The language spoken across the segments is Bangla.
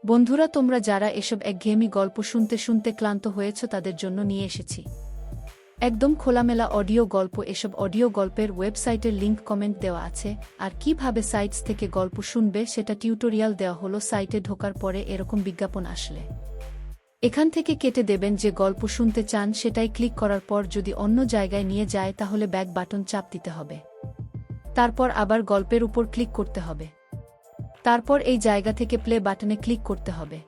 বন্ধুরা, তোমরা যারা এসব একঘেয়েমি গল্প শুনতে শুনতে ক্লান্ত হয়েছ তাদের জন্য নিয়ে এসেছি একদম খোলামেলা অডিও গল্প। এসব অডিও গল্পের ওয়েবসাইটের লিংক কমেন্ট দেওয়া আছে, আর কিভাবে সাইটস থেকে গল্প শুনবে সেটা টিউটোরিয়াল দেওয়া হলো। সাইটে ঢোকার পরে এরকম বিজ্ঞাপন আসলে এখান থেকে কেটে দেবেন। যে গল্প শুনতে চান সেটাই ক্লিক করার পর যদি অন্য জায়গায় নিয়ে যায় তাহলে ব্যাক বাটন চাপ দিতে হবে, তারপর আবার গল্পের উপর ক্লিক করতে হবে, তারপর এই জায়গা থেকে প্লে বাটনে ক্লিক করতে হবে।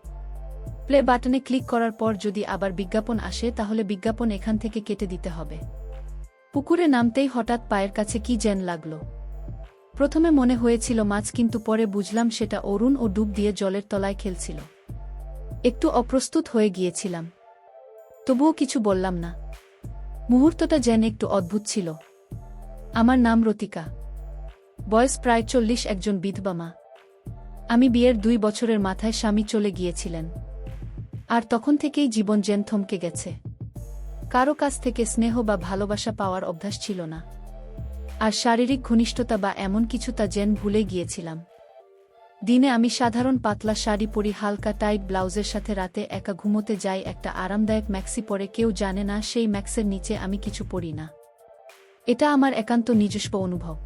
প্লে বাটনে ক্লিক করার পর যদি আবার বিজ্ঞাপন আসে তাহলে বিজ্ঞাপন এখান থেকে কেটে দিতে হবে। পুকুরে নামতেই হঠাৎ পায়ের কাছে কি যেন লাগলো। প্রথমে মনে হয়েছিল মাছ, কিন্তু পরে বুঝলাম সেটা অরুণ ও ডুব দিয়ে জলের তলায় খেলছিল। একটু অপ্রস্তুত হয়ে গিয়েছিলাম, তবুও কিছু বললাম না। মুহূর্তটা যেন একটু অদ্ভুত ছিল। আমার নাম রতিকা, বয়স প্রায় 40, একজন বিধবা মা। আমি বিয়ের 2 বছরের মাথায় স্বামী চলে গিয়েছিলেন, আর তখন থেকেই জীবন যেন থমকে গেছে। কারো কাছ থেকে স্নেহ বা ভালোবাসা পাওয়ার অভ্যাস ছিল না, আর শারীরিক ঘনিষ্ঠতা বা এমন কিছু তা যেন ভুলে গিয়েছিলাম। দিনে আমি সাধারণ পাতলা শাড়ি পরি, হালকা টাইট ব্লাউজের সাথে। রাতে একা ঘুমোতে যাই, একটা আরামদায়ক ম্যাক্সি পরে। কেউ জানে না সেই ম্যাক্সের নিচে আমি কিছু পরি না। এটা আমার একান্ত নিজস্ব অনুভব,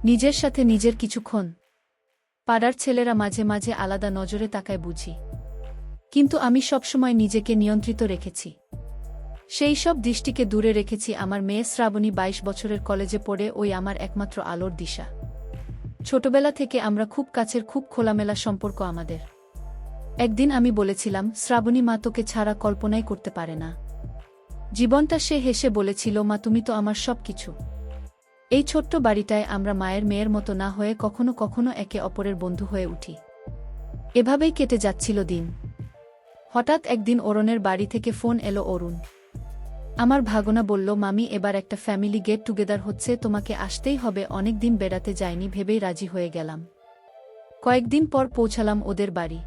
নিজের সাথে নিজের। কিছুক্ষণ পাড়ার ছেলেরা মাঝে মাঝে আলাদা নজরে তাকায় বুঝি, কিন্তু আমি সবসময় নিজেকে নিয়ন্ত্রিত রেখেছি। সেই সব দৃষ্টিকে দূরে রেখেছি। আমার মেয়ে শ্রাবণী 22 বছরের, কলেজে পড়ে। ওই আমার একমাত্র আলোর দিশা। ছোটবেলা থেকে আমরা খুব কাছের, খুব খোলামেলা সম্পর্ক আমাদের। একদিন আমি বলেছিলাম, শ্রাবণী মা তোকে ছাড়া কল্পনাই করতে পারে না জীবনটা। সে হেসে বলেছিল, মা তুমি তো আমার সব কিছু। এই ছোট্ট বাড়িটায় আমরা মায়ের মেয়ের মতো না হয়ে কখনো কখনো একে অপরের বন্ধু হয়ে উঠি। এভাবেই কেটে যাচ্ছিল দিন। হঠাৎ একদিন অরুণের বাড়ি থেকে ফোন এলো। অরুণ আমার ভাগনা বলল, মামি এবার একটা ফ্যামিলি গেট টুগেদার হচ্ছে, তোমাকে আসতেই হবে। অনেক দিন বেড়াতে যায়নি ভেবেই রাজি হয়ে গেলাম। কয়েকদিন পর পৌঁছালাম ওদের বাড়ি।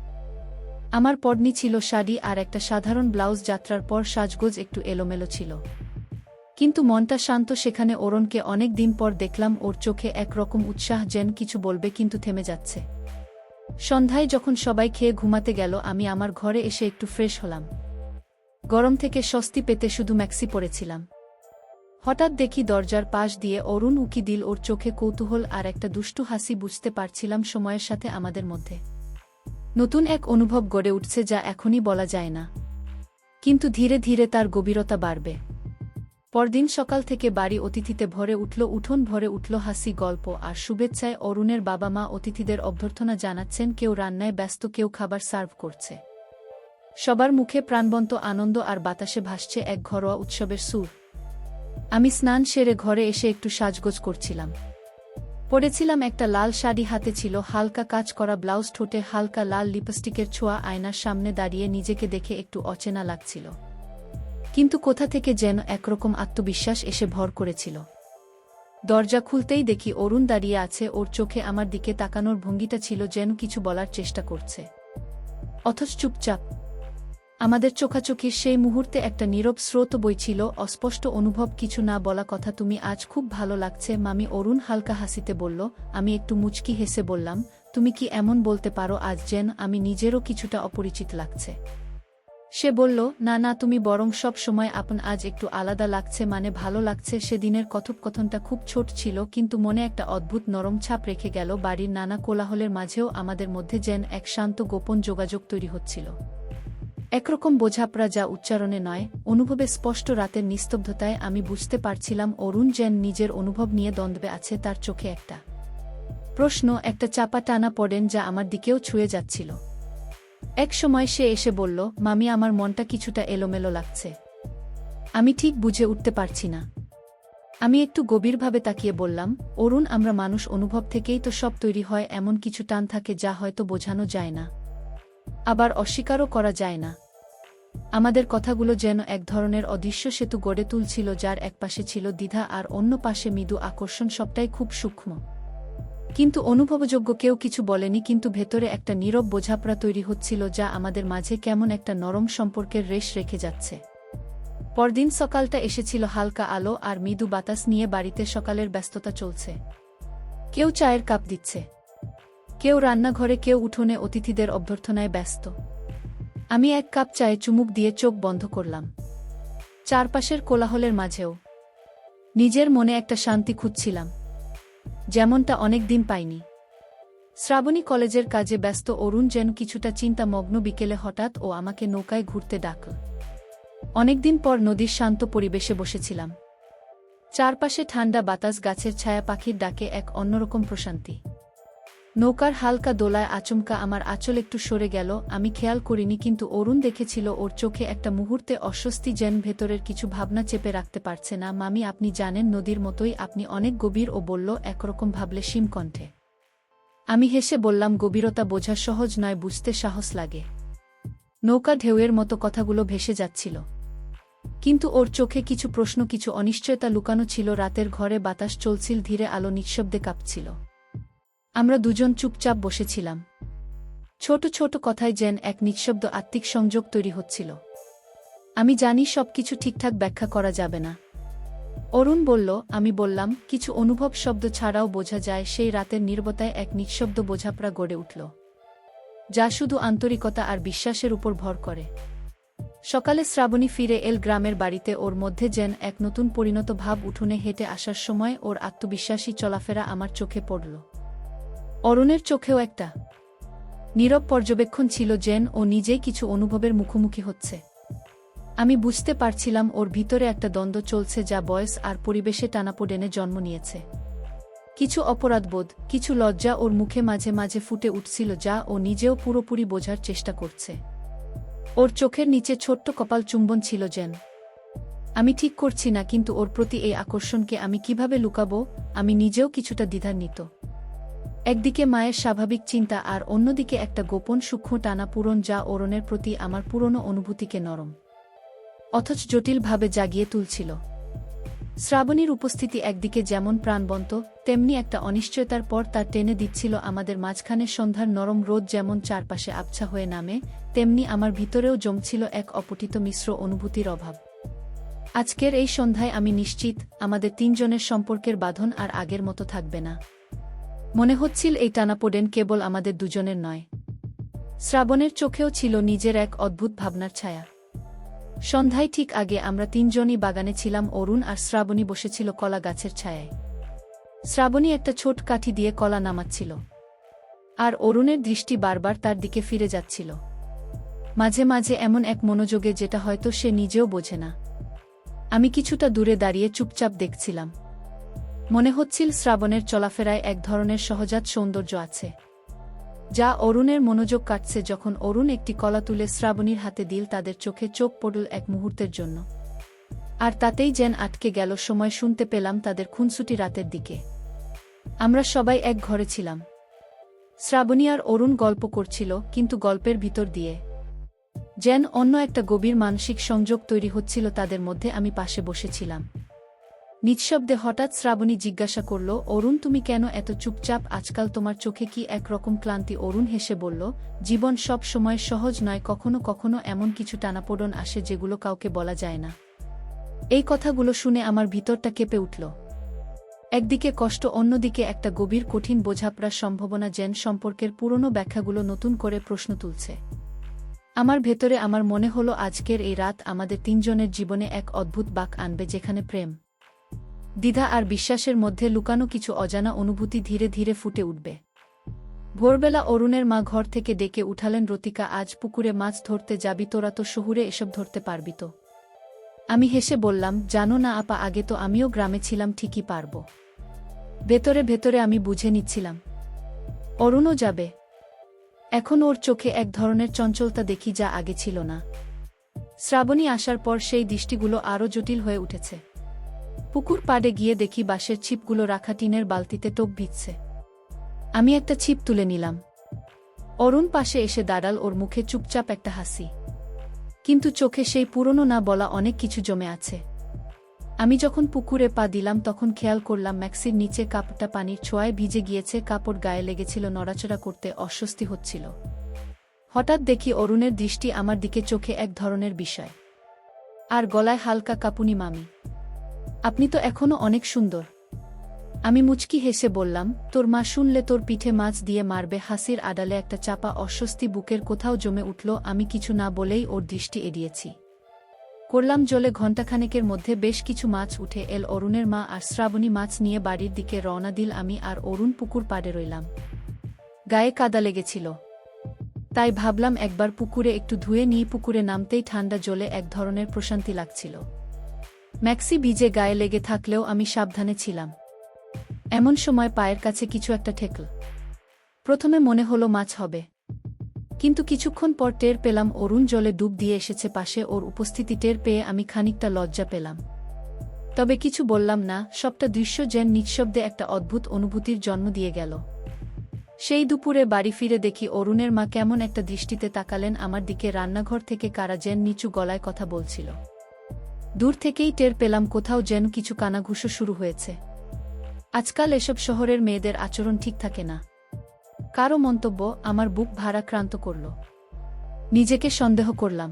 আমার পরনী ছিল শাড়ি আর একটা সাধারণ ব্লাউজ। যাত্রার পর সাজগোজ একটু এলোমেলো ছিল, কিন্তু মনটা শান্ত। সেখানে অরুণকে অনেক দিন পর দেখলাম। ওর চোখে একরকম উৎসাহ, যেন কিছু বলবে কিন্তু থেমে যাচ্ছে। সন্ধ্যায় যখন সবাই খেয়ে ঘুমাতে গেল, আমি আমার ঘরে এসে একটু ফ্রেশ হলাম। গরম থেকে স্বস্তি পেতে শুধু ম্যাক্সি পরেছিলাম। হঠাৎ দেখি দরজার পাশ দিয়ে অরুণ উকি দিল। ওর চোখে কৌতূহল আর একটা দুষ্টু হাসি। বুঝতে পারছিলাম সময়ের সাথে আমাদের মধ্যে নতুন এক অনুভব গড়ে উঠছে, যা এখনই বলা যায় না, কিন্তু ধীরে ধীরে তার গভীরতা বাড়বে। পরদিন সকাল থেকে বাড়ি অতিথিতে ভরে উঠল। উঠোন ভরে উঠল হাসি, গল্প আর শুভেচ্ছায়। অরুণের বাবা মা অতিথিদের অভ্যর্থনা জানাচ্ছেন। কেউ রান্নায় ব্যস্ত, কেউ খাবার সার্ভ করছে। সবার মুখে প্রাণবন্ত আনন্দ, আর বাতাসে ভাসছে এক ঘরোয়া উৎসবের সুর। আমি স্নান সেরে ঘরে এসে একটু সাজগোজ করছিলাম। পরেছিলাম একটা লাল শাড়ি, হাতে ছিল হালকা কাজ করা ব্লাউজ, ঠোঁটে হালকা লাল লিপস্টিকের ছোঁয়া। আয়নার সামনে দাঁড়িয়ে নিজেকে দেখে একটু অচেনা লাগছিল, কিন্তু কোথা থেকে যেন একরকম আত্মবিশ্বাস এসে ভর করেছিল। দরজা খুলতেই দেখি অরুণ দাঁড়িয়ে আছে। ওর চোখে আমার দিকে তাকানোর ভঙ্গিটা ছিল যেন কিছু বলার চেষ্টা করছে, অথচ চুপচাপ। আমাদের চোখাচোখির সেই মুহূর্তে একটা নীরব স্রোত বইছিল, অস্পষ্ট অনুভব, কিছু না বলা কথা। তুমি আজ খুব ভালো লাগছে মামি, অরুণ হালকা হাসিতে বলল। আমি একটু মুচকি হেসে বললাম, তুমি কি এমন বলতে পারো আজ যেন আমি নিজেরও কিছুটা অপরিচিত লাগছে? সে বলল, না না, তুমি বরং সব সময় আপন, আজ একটু আলাদা লাগছে। মানে ভালো লাগছে। সেদিনের কথোপকথনটা খুব ছোট ছিল, কিন্তু মনে একটা অদ্ভুত নরম ছাপ রেখে গেল। বাড়ির নানা কোলাহলের মাঝেও আমাদের মধ্যে যেন এক শান্ত গোপন যোগাযোগ তৈরি হচ্ছিল, একরকম বোঝাপড়া যা উচ্চারণে নয়, অনুভবে স্পষ্ট। রাতের নিস্তব্ধতায় আমি বুঝতে পারছিলাম অরুণ যেন নিজের অনুভব নিয়ে দ্বন্দ্বে আছে। তার চোখে একটা প্রশ্ন, একটা চাপা টানা পড়েন যা আমার দিকেও ছুঁয়ে যাচ্ছিল। এক সময় সে এসে বলল, মামি আমার মনটা কিছুটা এলোমেলো লাগছে, আমি ঠিক বুঝে উঠতে পারছি না। আমি একটু গভীরভাবে তাকিয়ে বললাম, অরুণ আমরা মানুষ, অনুভব থেকেই তো সব তৈরি হয়। এমন কিছু টান থাকে যা হয়তো বোঝানো যায় না, আবার অস্বীকারও করা যায় না। আমাদের কথাগুলো যেন এক ধরনের অদৃশ্য সেতু গড়ে তুলছিল, যার একপাশে ছিল দ্বিধা আর অন্য পাশে মৃদু আকর্ষণ। সবটাই খুব সূক্ষ্ম, কিন্তু অনুভবযোগ্য। কেউ কিছু বলেনি, কিন্তু ভেতরে একটা নীরব বোঝাপড়া তৈরি হচ্ছিল, যা আমাদের মাঝে কেমন একটা নরম সম্পর্কের রেশ রেখে যাচ্ছে। পরদিন সকালটা এসেছিল হালকা আলো আর মৃদু বাতাস নিয়ে। বাড়িতে সকালের ব্যস্ততা চলছে। কেউ চায়ের কাপ দিচ্ছে, কেউ রান্নাঘরে, কেউ উঠোনে অতিথিদের অভ্যর্থনায় ব্যস্ত। আমি এক কাপ চায়ে চুমুক দিয়ে চোখ বন্ধ করলাম। চারপাশের কোলাহলের মাঝেও নিজের মনে একটা শান্তি খুঁজছিলাম, যেমনটা অনেক দিন পাইনি। শ্রাবণী কলেজের কাজে ব্যস্ত, অরুণ যেন কিছুটা চিন্তামগ্ন। বিকেলে হঠাৎ ও আমাকে নৌকায় ঘুরতে ডাকল। অনেকদিন পর নদীর শান্ত পরিবেশে বসেছিলাম। চারপাশে ঠান্ডা বাতাস, গাছের ছায়া, পাখির ডাকে এক অন্যরকম প্রশান্তি। নৌকার হালকা দোলায় আচমকা আমার আঁচল একটু সরে গেল। আমি খেয়াল করিনি, কিন্তু অরুণ দেখেছিল। ওর চোখে একটা মুহূর্তে অস্বস্তি, যেন ভেতরের কিছু ভাবনা চেপে রাখতে পারছে না। মামি, আপনি জানেন, নদীর মতোই আপনি অনেক গভীর, ও বলল একরকম ভাবলে সীম কণ্ঠে। আমি হেসে বললাম, গভীরতা বোঝা সহজ নয়, বুঝতে সাহস লাগে। নৌকা ঢেউয়ের মতো কথাগুলো ভেসে যাচ্ছিল, কিন্তু ওর চোখে কিছু প্রশ্ন, কিছু অনিশ্চয়তা লুকানো ছিল। রাতের ঘরে বাতাস চলছিল ধীরে, আলো নিঃশব্দে কাঁপছিল। আমরা দুজন চুপচাপ বসেছিলাম। ছোট ছোট কথায় যেন এক নিঃশব্দ আত্মিক সংযোগ তৈরি হচ্ছিল। আমি জানি সবকিছু ঠিকঠাক ব্যাখ্যা করা যাবে না, অরুণ বলল। আমি বললাম, কিছু অনুভব শব্দ ছাড়াও বোঝা যায়। সেই রাতের নীরবতায় এক নিঃশব্দ বোঝাপড়া গড়ে উঠল, যা শুধু আন্তরিকতা আর বিশ্বাসের উপর ভর করে। সকালে শ্রাবণী ফিরে এল গ্রামের বাড়িতে। ওর মধ্যে যেন এক নতুন পরিণত ভাব। উঠোনে হেঁটে আসার সময় ওর আত্মবিশ্বাসী চলাফেরা আমার চোখে পড়ল। অরুণের চোখেও একটা নীরব পর্যবেক্ষণ ছিল, যেন ও নিজেই কিছু অনুভবের মুখোমুখি হচ্ছে। আমি বুঝতে পারছিলাম ওর ভিতরে একটা দ্বন্দ্ব চলছে, যা বয়স আর পরিবেশে টানাপোড়েনে জন্ম নিয়েছে। কিছু অপরাধবোধ, কিছু লজ্জা ওর মুখে মাঝে মাঝে ফুটে উঠছিল, যা ও নিজেও পুরোপুরি বোঝার চেষ্টা করছে। ওর চোখের নিচে ছোট্ট কপাল চুম্বন ছিল, যেন আমি ঠিক করছি না, কিন্তু ওর প্রতি এই আকর্ষণকে আমি কিভাবে লুকাবো। আমি নিজেও কিছুটা দ্বিধান্বিত। একদিকে মায়ের স্বাভাবিক চিন্তা, আর অন্যদিকে একটা গোপন সূক্ষ্ম টানাপূরণ, যা অরুণের প্রতি আমার পুরনো অনুভূতিকে নরম অথচ জটিলভাবে জাগিয়ে তুলছিল। শ্রাবণীর উপস্থিতি একদিকে যেমন প্রাণবন্ত, তেমনি একটা অনিশ্চয়তার পর তার টেনে দিচ্ছিল আমাদের মাঝখানে। সন্ধ্যার নরম রোদ যেমন চারপাশে আবছা হয়ে নামে, তেমনি আমার ভিতরেও জমছিল এক অপঠিত মিশ্র অনুভূতির অভাব। আজকের এই সন্ধ্যায় আমি নিশ্চিত, আমাদের তিনজনের সম্পর্কের বাঁধন আর আগের মতো থাকবে না। মনে হচ্ছিল এই টানাপোড়েন কেবল আমাদের দুজনের নয়, শ্রাবণের চোখেও ছিল নিজের এক অদ্ভুত ভাবনার ছায়া। সন্ধ্যায় ঠিক আগে আমরা তিনজনই বাগানে ছিলাম। অরুণ আর শ্রাবণী বসেছিল কলা গাছের ছায়ায়। শ্রাবণী একটা ছোট কাঠি দিয়ে কলা নামাচ্ছিল, আর অরুণের দৃষ্টি বারবার তার দিকে ফিরে যাচ্ছিল, মাঝে মাঝে এমন এক মনোযোগে যেটা হয়তো সে নিজেও বোঝে না। আমি কিছুটা দূরে দাঁড়িয়ে চুপচাপ দেখছিলাম। মনে হচ্ছিল শ্রাবণের চলাফেরায় এক ধরনের সহজাত সৌন্দর্য আছে, যা অরুণের মনোযোগ কাটছে। যখন অরুণ একটি কলা তুলে শ্রাবণীর হাতে দিল, তাদের চোখে চোখ পড়ল এক মুহূর্তের জন্য, আর তাতেই যেন আটকে গেল সময়। শুনতে পেলাম তাদের খুনসুটি রাতের দিকে। আমরা সবাই এক ঘরে ছিলাম। শ্রাবণী আর অরুণ গল্প করছিল, কিন্তু গল্পের ভিতর দিয়ে যেন অন্য একটা গভীর মানসিক সংযোগ তৈরি হচ্ছিল তাদের মধ্যে। আমি পাশে বসেছিলাম। নিঃশব্দে হঠাৎ শ্রাবণী জিজ্ঞাসা করল, অরুণ, তুমি কেন এত চুপচাপ? আজকাল তোমার চোখে কি একরকম ক্লান্তি? অরুণ হেসে বলল, জীবন সব সময় সহজ নয়, কখনো কখনো এমন কিছু টানাপোড়েন আসে যেগুলো কাউকে বলা যায় না। এই কথাগুলো শুনে আমার ভিতরটা কেঁপে উঠল। একদিকে কষ্ট, অন্যদিকে একটা গভীর কঠিন বোঝাপড়ার সম্ভাবনা, যেন সম্পর্কের পুরনো ব্যাখ্যাগুলো নতুন করে প্রশ্ন তুলছে আমার ভেতরে। আমার মনে হলো আজকের এই রাত আমাদের তিনজনের জীবনে এক অদ্ভুত বাঁক আনবে, যেখানে প্রেম, দ্বিধা আর বিশ্বাসের মধ্যে লুকানো কিছু অজানা অনুভূতি ধীরে ধীরে ফুটে উঠবে। ভোরবেলা অরুণের মা ঘর থেকে ডেকে উঠালেন, রতিকা, আজ পুকুরে মাছ ধরতে যাবি? তোরা তো শহুরে এসব ধরতে পারবি তো? আমি হেসে বললাম, জানো না আপা, আগে তো আমিও গ্রামে ছিলাম, ঠিকই পারব। ভেতরে ভেতরে আমি বুঝে নিচ্ছিলাম অরুণও যাবে। এখন ওর চোখে এক ধরনের চঞ্চলতা দেখি, যা আগে ছিল না। শ্রাবণী আসার পর সেই দৃষ্টিগুলো আরও জটিল হয়ে উঠেছে। পুকুর পাড়ে গিয়ে দেখি বাঁশের ছিপগুলো রাখা টিনের বালতিতে টোপ ভিজছে। আমি একটা ছিপ তুলে নিলাম। অরুণ পাশে এসে দাঁড়াল, ওর মুখে চুপচাপ একটা হাসি, কিন্তু চোখে সেই পুরনো না বলা অনেক কিছু জমে আছে। আমি যখন পুকুরে পা দিলাম, তখন খেয়াল করলাম ম্যাক্সির নিচে কাপড়টা পানির ছোঁয়ায় ভিজে গিয়েছে। কাপড় গায়ে লেগেছিল, নড়াচড়া করতে অস্বস্তি হচ্ছিল। হঠাৎ দেখি অরুণের দৃষ্টি আমার দিকে, চোখে এক ধরনের বিষয়, আর গলায় হালকা কাঁপুনি। মামি, আপনি তো এখনো অনেক সুন্দর। আমি মুচকি হেসে বললাম, তোর মা শুনলে তোর পিঠে মাছ দিয়ে মারবে। হাসির আড়ালে একটা চাপা অস্বস্তি বুকের কোথাও জমে উঠল। আমি কিছু না বলেই ওর দৃষ্টি এড়িয়েছি। করলাম জলে। ঘণ্টাখানেকের মধ্যে বেশ কিছু মাছ উঠে এল। অরুণের মা আর শ্রাবণী মাছ নিয়ে বাড়ির দিকে রওনা দিল। আমি আর অরুণ পুকুর পাড়ে রইলাম। গায়ে কাদা লেগেছিল, তাই ভাবলাম একবার পুকুরে একটু ধুয়ে নিই। পুকুরে নামতেই ঠান্ডা জলে এক ধরনের প্রশান্তি লাগছিল। ম্যাক্সি ভিজে গায়ে লেগে থাকলেও আমি সাবধানে ছিলাম। এমন সময় পায়ের কাছে কিছু একটা ঠেকল। প্রথমে মনে হলো মাছ হবে, কিন্তু কিছুক্ষণ পর টের পেলাম অরুণ জলে ডুব দিয়ে এসেছে পাশে। ওর উপস্থিতি টের পেয়ে আমি খানিকটা লজ্জা পেলাম, তবে কিছু বললাম না। সবটা দৃশ্য যেন নিঃশব্দে একটা অদ্ভুত অনুভূতির জন্ম দিয়ে গেল। সেই দুপুরে বাড়ি ফিরে দেখি অরুণের মা কেমন একটা দৃষ্টিতে তাকালেন আমার দিকে। রান্নাঘর থেকে কারা যেন নিচু গলায় কথা বলছিল। দূর থেকেই টের পেলাম কোথাও যেন কিছু কানাঘুষো শুরু হয়েছে। আজকাল এসব শহরের মেয়েদের আচরণ ঠিক থাকে না। কারো মন্তব্য আমার বুক ভারাক্রান্ত করল। নিজেকে সন্দেহ করলাম,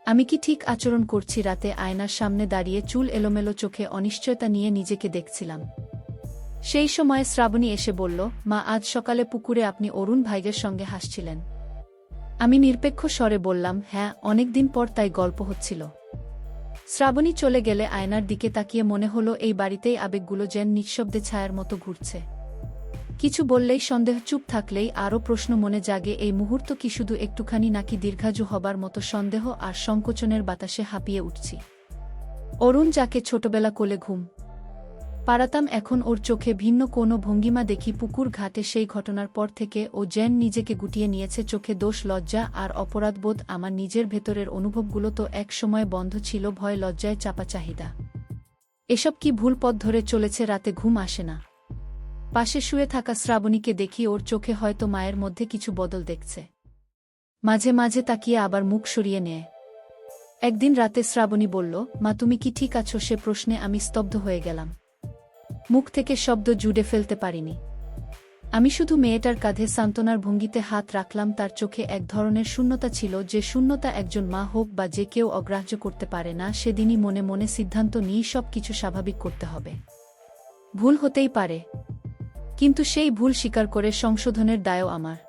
আমি কি ঠিক আচরণ করছি? রাতে আয়নার সামনে দাঁড়িয়ে চুল এলোমেলো চোখে অনিশ্চয়তা নিয়ে নিজেকে দেখছিলাম। সেই সময় শ্রাবণী এসে বলল, মা, আজ সকালে পুকুরে আপনি অরুণ ভাইয়ের সঙ্গে হাসছিলেন। আমি নিরপেক্ষ স্বরে বললাম, হ্যাঁ, অনেকদিন পর তাই গল্প হচ্ছিল। শ্রাবণী চলে গেলে আয়নার দিকে তাকিয়ে মনে হলো এই বাড়িতেই আবেগগুলো যেন নিঃশব্দে ছায়ার মতো ঘুরছে। কিছু বললেই সন্দেহ, চুপ থাকলেই আরও প্রশ্ন মনে জাগে। এই মুহূর্ত কি শুধু একটুখানি, নাকি দীর্ঘায়ু হবার মতো সন্দেহ আর সংকোচনের বাতাসে হাঁপিয়ে উঠছি? অরুণ, যাকে ছোটবেলা কোলে ঘুম পাড়াতাম, এখন ওর চোখে ভিন্ন কোনো ভঙ্গিমা দেখি। পুকুর ঘাটে সেই ঘটনার পর থেকে ও যেন নিজেকে গুটিয়ে নিয়েছে। চোখে দোষ, লজ্জা আর অপরাধবোধ। আমার নিজের ভেতরের অনুভবগুলো তো এক সময় বন্ধ ছিল। ভয়, লজ্জায় চাপা চাহিদা, এসব কি ভুল পথ ধরে চলেছে? রাতে ঘুম আসে না। পাশে শুয়ে থাকা শ্রাবণীকে দেখি, ওর চোখে হয়তো মায়ের মধ্যে কিছু বদল দেখছে। মাঝে মাঝে তাকিয়ে আবার মুখ সরিয়ে নেয়। একদিন রাতে শ্রাবণী বলল, মা, তুমি কি ঠিক আছো? সে প্রশ্নে আমি স্তব্ধ হয়ে গেলাম। মুখ থেকে শব্দ জুড়ে ফেলতে পারিনি। আমি শুধু মেয়েটার কাঁধে সান্ত্বনার ভঙ্গিতে হাত রাখলাম। তার চোখে এক ধরনের শূন্যতা ছিল, যে শূন্যতা একজন মা হোক বা যে কেউ অগ্রাহ্য করতে পারে না। সেদিনই মনে মনে সিদ্ধান্ত নিই, সব কিছু স্বাভাবিক করতে হবে। ভুল হতেই পারে, কিন্তু সেই ভুল স্বীকার করে সংশোধনের দায়ও আমার।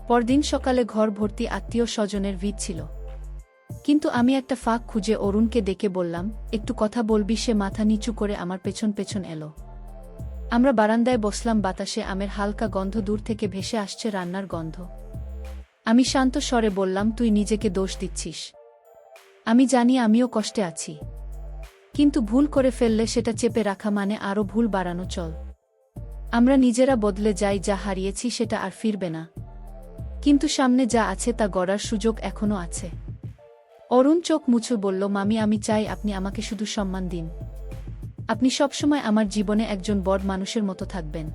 পরদিন সকালে ঘর ভর্তি আত্মীয় স্বজনের ভিড় ছিল, কিন্তু আমি একটা ফাঁক খুঁজে অরুণকে ডেকে বললাম, একটু কথা বলবি? সে মাথা নিচু করে আমার পেছন পেছন এলো। আমরা বারান্দায় বসলাম। বাতাসে আমের হালকা গন্ধ, দূর থেকে ভেসে আসছে রান্নার গন্ধ। আমি শান্ত স্বরে বললাম, তুই নিজেকে দোষ দিচ্ছিস। আমি জানি আমিও কষ্টে আছি, কিন্তু ভুল করে ফেললে সেটা চেপে রাখা মানে আরও ভুল বাড়ানো। চল, আমরা নিজেরা বদলে যাই। যা হারিয়েছি সেটা আর ফিরবে না, কিন্তু সামনে যা আছে তা গড়ার সুযোগ এখনো আছে। অরুণ চোখ মুছে বলল, মামি, আমি চাই আপনি আমাকে শুধু সম্মান দিন। আপনি সবসময় আমার জীবনে একজন বড় মানুষের মতো থাকবেন।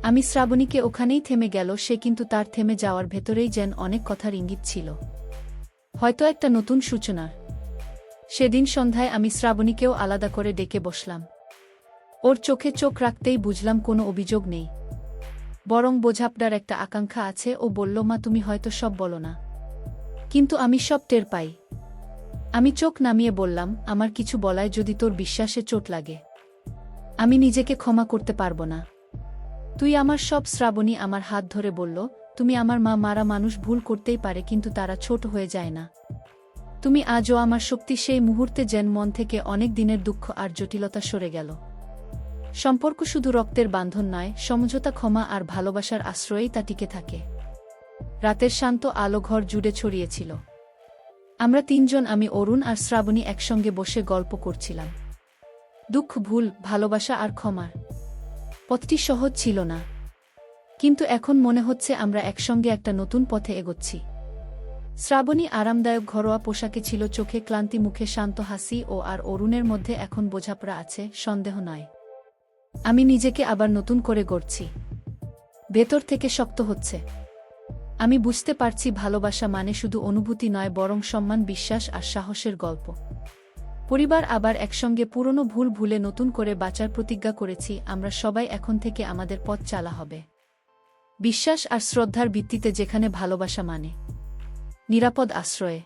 আমি শ্রাবণীকে ওখানেই থেমে গেল সে, কিন্তু তার থেমে যাওয়ার ভেতরেই যেন অনেক কথার ইঙ্গিত ছিল, হয়তো একটা নতুন সূচনার। সেদিন সন্ধ্যায় আমি শ্রাবণীকেও আলাদা করে ডেকে বসলাম। ওর চোখে চোখ রাখতেই বুঝলাম কোনো অভিযোগ নেই, বরং বোঝাপড়ার একটা আকাঙ্ক্ষা আছে। ও বলল, মা, তুমি হয়তো সব বলো না, কিন্তু আমি সব টের পাই। আমি চোখ নামিয়ে বললাম, আমার কিছু বলায় যদি তোর বিশ্বাসে চোট লাগে, আমি নিজেকে ক্ষমা করতে পারবো না। তুই আমার সব। শ্রাবণী আমার হাত ধরে বলল, তুমি আমার মা। মারা মানুষ ভুল করতেই পারে, কিন্তু তারা ছোট হয়ে যায় না। তুমি আজও আমার শক্তি। সেই মুহূর্তে যেন মন থেকে অনেক দিনের দুঃখ আর জটিলতা সরে গেল। সম্পর্ক শুধু রক্তের বাঁধন নয়, সমঝোতা, ক্ষমা আর ভালোবাসার আশ্রয়েই তা টিকে থাকে। রাতের শান্ত আলো ঘর জুড়ে ছড়িয়েছিল। আমরা তিনজন, আমি, অরুণ আর শ্রাবণী, একসঙ্গে বসে গল্প করছিলাম। দুঃখ, ভুল, ভালোবাসা আর ক্ষমার পথটি সহজ ছিল না, কিন্তু এখন মনে হচ্ছে আমরা একসঙ্গে একটা নতুন পথে এগোচ্ছি। শ্রাবণী আরামদায়ক ঘরোয়া পোশাকে ছিল, চোখে ক্লান্তি, মুখে শান্ত হাসি। ও আর অরুণের মধ্যে এখন বোঝাপড়া আছে, সন্দেহ নয়। আমি নিজেকে আবার নতুন করে গড়ছি, ভেতর থেকে শক্ত হচ্ছে। আমি বুঝতে পারছি ভালোবাসা মানে শুধু অনুভূতি নয়, বরং সম্মান, বিশ্বাস আর সাহসের গল্প। পরিবার আবার একসঙ্গে, পুরনো ভুল ভুলে নতুন করে বাঁচার প্রতিজ্ঞা করেছি। আমরা সবাই এখন থেকে আমাদের পথ চালা হবে বিশ্বাস আর শ্রদ্ধার ভিত্তিতে, যেখানে ভালোবাসা মানে নিরাপদ আশ্রয়ে।